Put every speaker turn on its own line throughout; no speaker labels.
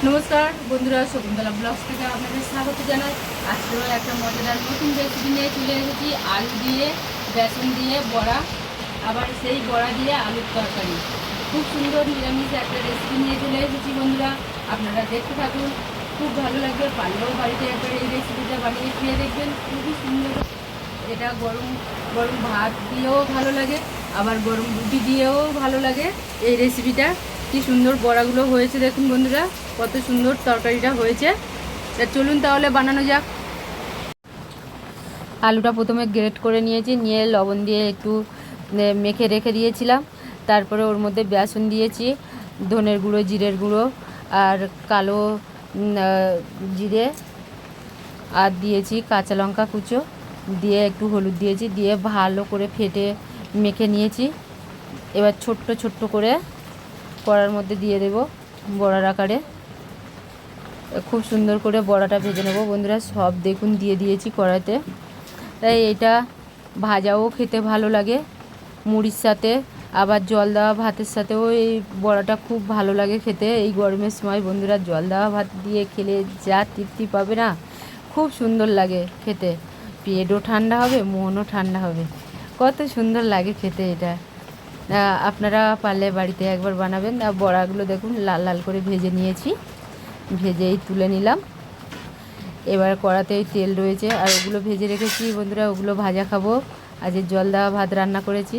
নমস্কার বন্ধুরা, শকুন্তলা ব্লগস থেকে আপনাদের স্বাগত জানাই। আজকেও একটা মজাদার নতুন রেসিপি নিয়ে চলে এসেছি। আলু দিয়ে, বেসন দিয়ে বড়া, আবার সেই বড়া দিয়ে আলুর তরকারি। খুব সুন্দর নিরামিষ একটা রেসিপি নিয়ে চলে এসেছি বন্ধুরা, আপনারা দেখতে থাকুন। খুব ভালো লাগবে, পারলেও বাড়িতে একবার এই রেসিপিটা বানিয়ে খেয়ে দেখবেন, খুবই সুন্দর। এটা গরম গরম ভাত দিয়েও ভালো লাগে, আবার গরম রুটি দিয়েও ভালো লাগে এই রেসিপিটা। কি সুন্দর বড়াগুলো হয়েছে দেখুন বন্ধুরা, কত সুন্দর তরকারিটা হয়েছে। তা চলুন তাহলে বানানো যাক। আলুটা প্রথমে গ্রেট করে নিয়েছি, নিয়ে লবণ দিয়ে একটু মেখে রেখে দিয়েছিলাম। তারপরে ওর মধ্যে বেসন দিয়েছি, ধনের গুঁড়ো, জিরের গুঁড়ো আর কালো জিরে, আর দিয়েছি কাঁচা লঙ্কা কুচো, দিয়ে একটু হলুদ দিয়েছি, দিয়ে ভালো করে ফেটে মেখে নিয়েছি। এবার ছোট্ট ছোট্ট করে কড়ার মধ্যে দিয়ে দেব বড়ার আকারে। খুব সুন্দর করে বড়াটা ভেজে নেব বন্ধুরা। সব দেখুন দিয়ে দিয়েছি কড়াইতে। তাই এটা ভাজাও খেতে ভালো লাগে মুড়ির সাথে, আবার জল দেওয়া ভাতের সাথেও এই বড়াটা খুব ভালো লাগে খেতে। এই গরমের সময় বন্ধুরা জল দেওয়া ভাত দিয়ে খেলে যা তৃপ্তি পাবে না, খুব সুন্দর লাগে খেতে। পেটও ঠান্ডা হবে, মনও ঠান্ডা হবে, কত সুন্দর লাগে খেতে এটা। আপনারা পারলে বাড়িতে একবার বানাবেন। বড়াগুলো দেখুন লাল লাল করে ভেজে নিয়েছি, ভেজেই তুলে নিলাম। এবার কড়াতেই তেল রয়েছে, আর ওগুলো ভেজে রেখেছি বন্ধুরা, ওগুলো ভাজা খাবো। আজ জল দেওয়া ভাত রান্না করেছি,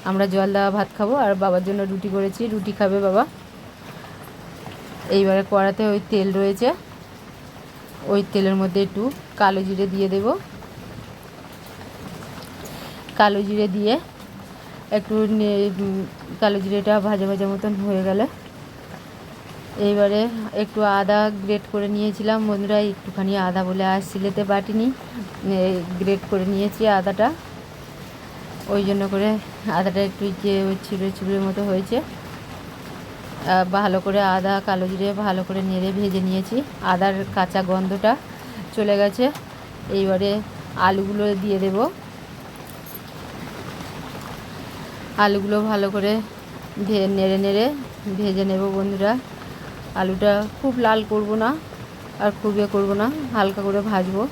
আমরা জল দেওয়া ভাত খাবো, আর বাবার জন্য রুটি করেছি, রুটি খাবে বাবা। এইবারে কড়াতে ওই তেল রয়েছে, ওই তেলের মধ্যে একটু কালো জিরে দিয়ে দেব। কালো জিরে দিয়ে একটু কালো জিরেটা ভাজা ভাজা মতন হয়ে গেলে এইবারে একটু আদা গ্রেট করে নিয়েছিলাম বন্ধুরা, একটুখানি আদা বলে আর সিলেতে বাটিনি, গ্রেট করে নিয়েছি আদাটা, ওই জন্য করে আদাটা একটু যে ছিঁড়ে ছিঁড়ে মতো হয়েছে। ভালো করে আদা কালো জিরে ভালো করে নেড়ে ভেজে নিয়েছি, আদার কাঁচা গন্ধটা চলে গেছে। এইবারে আলুগুলো দিয়ে দেব। আলুগুলো ভালো করে নেড়ে নেড়ে ভেজে নেব বন্ধুরা। আলুটা খুব লাল করব না, আর খুব করব না, হালকা করে ভাজবো,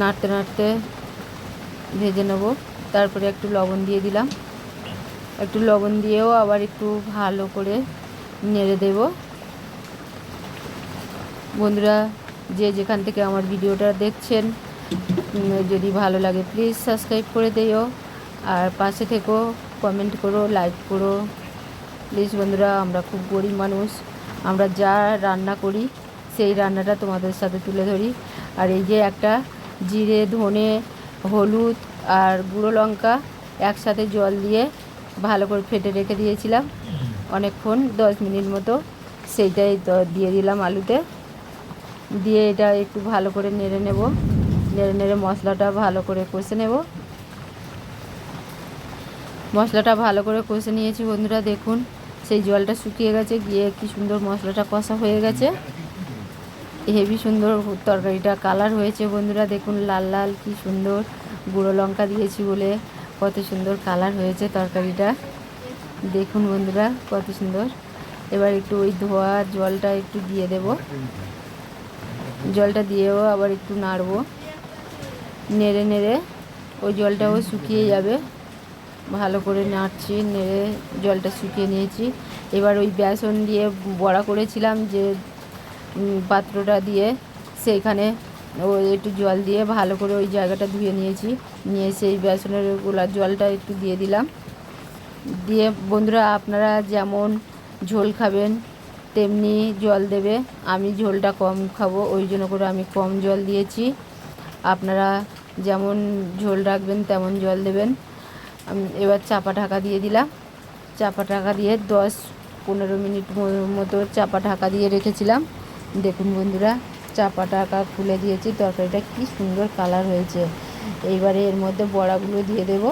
নাড়তে নাড়তে ভেজে নেব। তারপরে একটু লবণ দিয়ে দিলাম, একটু লবণ দিয়েও আবার একটু ভালো করে নেড়ে দেব বন্ধুরা। যে যেখান থেকে আমার ভিডিওটা দেখছেন, যদি ভালো লাগে প্লিজ সাবস্ক্রাইব করে দিও, আর পাশে থেকো, কমেন্ট করো, লাইক করো প্লিজ বন্ধুরা। আমরা খুব গরিব মানুষ, আমরা যা রান্না করি সেই রান্নাটা তোমাদের সাথে তুলে ধরি। আর এই যে একটা জিরে, ধনে, হলুদ আর গুঁড়ো লঙ্কা একসাথে জল দিয়ে ভালো করে ফেটে রেখে দিয়েছিলাম অনেকক্ষণ, 10 মিনিট মতো, সেইটাই দিয়ে দিলাম আলুতে। দিয়ে এটা একটু ভালো করে নেড়ে নেব, নেড়ে নেড়ে মশলাটা ভালো করে কষে নেব। মশলাটা ভালো করে কষে নিয়েছি বন্ধুরা, দেখুন সেই জলটা শুকিয়ে গেছে, গিয়ে কি সুন্দর মশলাটা কষা হয়ে গেছে। হেভি সুন্দর তরকারিটা কালার হয়েছে বন্ধুরা, দেখুন লাল লাল কি সুন্দর, গুঁড়ো লঙ্কা দিয়েছি বলে কত সুন্দর কালার হয়েছে তরকারিটা, দেখুন বন্ধুরা কত সুন্দর। এবার একটু ওই ধোয়া জলটা একটু দিয়ে দেব, জলটা দিয়েও আবার একটু নাড়ব, নেড়ে নেড়ে ওই জলটাও শুকিয়ে যাবে। ভালো করে নাড়ছি, নেড়ে জলটা শুকিয়ে নিয়েছি। এবার ওই বেসন দিয়ে বড়া করেছিলাম যে পাত্রটা দিয়ে, সেইখানে ওই একটু জল দিয়ে ভালো করে ওই জায়গাটা ধুয়ে নিয়েছি, নিয়ে সেই বেসনের গোলার জলটা একটু দিয়ে দিলাম। দিয়ে বন্ধুরা আপনারা যেমন ঝোল খাবেন তেমনি জল দেবে, আমি ঝোলটা কম খাবো ওই জন্য করে আমি কম জল দিয়েছি। আপনারা যেমন ঝোল রাখবেন তেমন জল দেবেন। এবার চাপা ঢাকা দিয়ে দিলাম, চাপা ঢাকা দিয়ে 10-15 মিনিট মতো চাপা ঢাকা দিয়ে রেখেছিলাম। দেখুন বন্ধুরা চাপা ঢাকা খুলে দিয়েছি, তরকারিটা কি সুন্দর কালার হয়েছে। এইবারে এর মধ্যে বড়াগুলো দিয়ে দেব,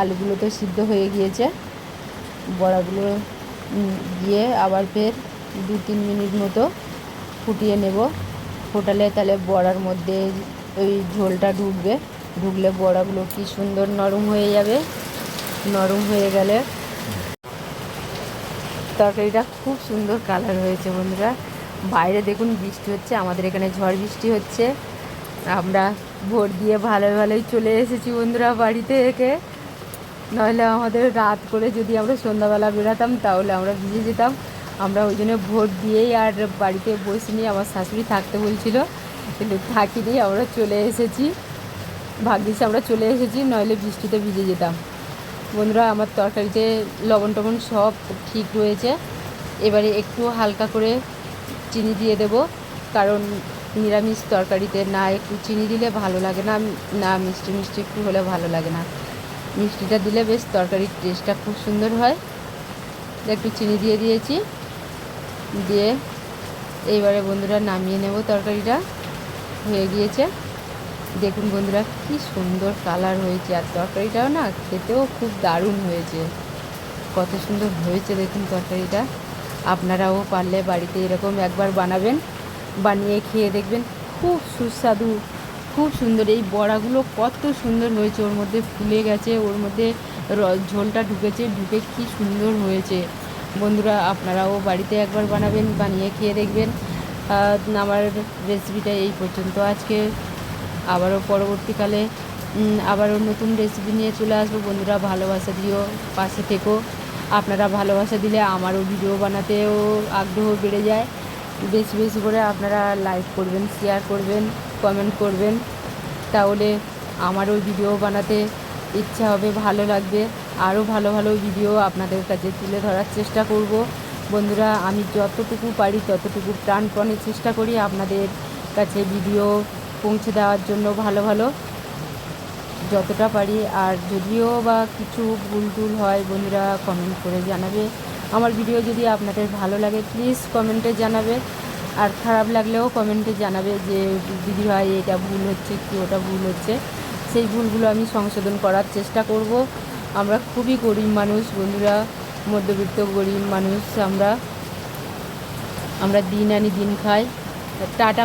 আলুগুলো তো সিদ্ধ হয়ে গিয়েছে, বড়াগুলো দিয়ে আবার ফের 2-3 মিনিট মতো ফুটিয়ে নেব। ফোটালে তাহলে বড়ার মধ্যে ওই ঝোলটা ঢুকবে, ঢুকলে বড়াগুলো কি সুন্দর নরম হয়ে যাবে। নরম হয়ে গেলে তরকারিটা খুব সুন্দর কালার হয়েছে বন্ধুরা, বাইরে দেখুন বৃষ্টি হচ্ছে, আমাদের এখানে ঝড় বৃষ্টি হচ্ছে। আমরা ভোট দিয়ে ভালোই ভালোই চলে এসেছি বন্ধুরা বাড়িতে একে, নইলে আমাদের রাত করে যদি আমরা সন্ধ্যাবেলা বেরাতাম তাহলে আমরা ভিজে যেতাম। আমরা ওই জন্য ভোট দিয়েই আর বাড়িতে বসিনি, আমার শাশুড়ি থাকতে বলছিল কিন্তু থাকিনি, আমরা চলে এসেছি। ভাগ্যিস আমরা চলে এসেছি, নইলে বৃষ্টিতে ভিজে যেতাম। বন্ধুরা আমার তরকারিতে লবণ টবণ সব ঠিক রয়েছে। এবারে একটু হালকা করে চিনি দিয়ে দেব, কারণ নিরামিষ তরকারিতে না একটু চিনি দিলে ভালো লাগে না, না মিষ্টি মিষ্টি একটু হলে ভালো লাগে না। মিষ্টিটা দিলে বেশ তরকারির টেস্টটা খুব সুন্দর হয়। একটু চিনি দিয়ে দিয়েছি, দিয়ে এইবারে বন্ধুরা নামিয়ে নেব। তরকারিটা হয়ে গিয়েছে, দেখুন বন্ধুরা কি সুন্দর কালার হয়েছে, আর তরকারিটাও না খেতেও খুব দারুণ হয়েছে, কত সুন্দর হয়েছে দেখুন তরকারিটা। আপনারাও পারলে বাড়িতে এরকম একবার বানাবেন, বানিয়ে খেয়ে দেখবেন, খুব সুস্বাদু, খুব সুন্দর। এই বড়াগুলো কত সুন্দর হয়েছে, ওর মধ্যে ফুলে গেছে, ওর মধ্যে ঝোলটা ঢুকেছে, ঢুকে কি সুন্দর হয়েছে। বন্ধুরা আপনারাও বাড়িতে একবার বানাবেন, বানিয়ে খেয়ে দেখবেন। আমার রেসিপিটা এই পর্যন্ত আজকে, আবারও পরবর্তীকালে আবারও নতুন রেসিপি নিয়ে চলে আসবো। বন্ধুরা ভালোবাসা দিও, পাশে থেকো। আপনারা ভালোবাসা দিলে আমারও ভিডিও বানাতেও আগ্রহ বেড়ে যায়। বেশি বেশি করে আপনারা লাইক করবেন, শেয়ার করবেন, কমেন্ট করবেন, তাহলে আমারও ভিডিও বানাতে ইচ্ছা হবে, ভালো লাগবে। আরও ভালো ভালো ভিডিও আপনাদের কাছে তুলে ধরার চেষ্টা করব। বন্ধুরা আমি যতটুকু পারি ততটুকু প্রাণপণে চেষ্টা করি আপনাদের কাছে ভিডিও পৌঁছে দেওয়ার জন্য, ভালো ভালো যতটা পারি। আর যদিও বা কিছু ভুল টুল হয় বন্ধুরা কমেন্ট করে জানাবে। আমার ভিডিও যদি আপনাদের ভালো লাগে প্লিজ কমেন্টে জানাবে, আর খারাপ লাগলেও কমেন্টে জানাবে যে দিদি ভাই এটা ভুল হচ্ছে কি ওটা ভুল হচ্ছে। সেই ভুলগুলো আমি সংশোধন করার চেষ্টা করব। আমরা খুবই গরিব মানুষ বন্ধুরা, মধ্যবিত্ত গরিব মানুষ আমরা, দিন আনি দিন খাই। টাটা।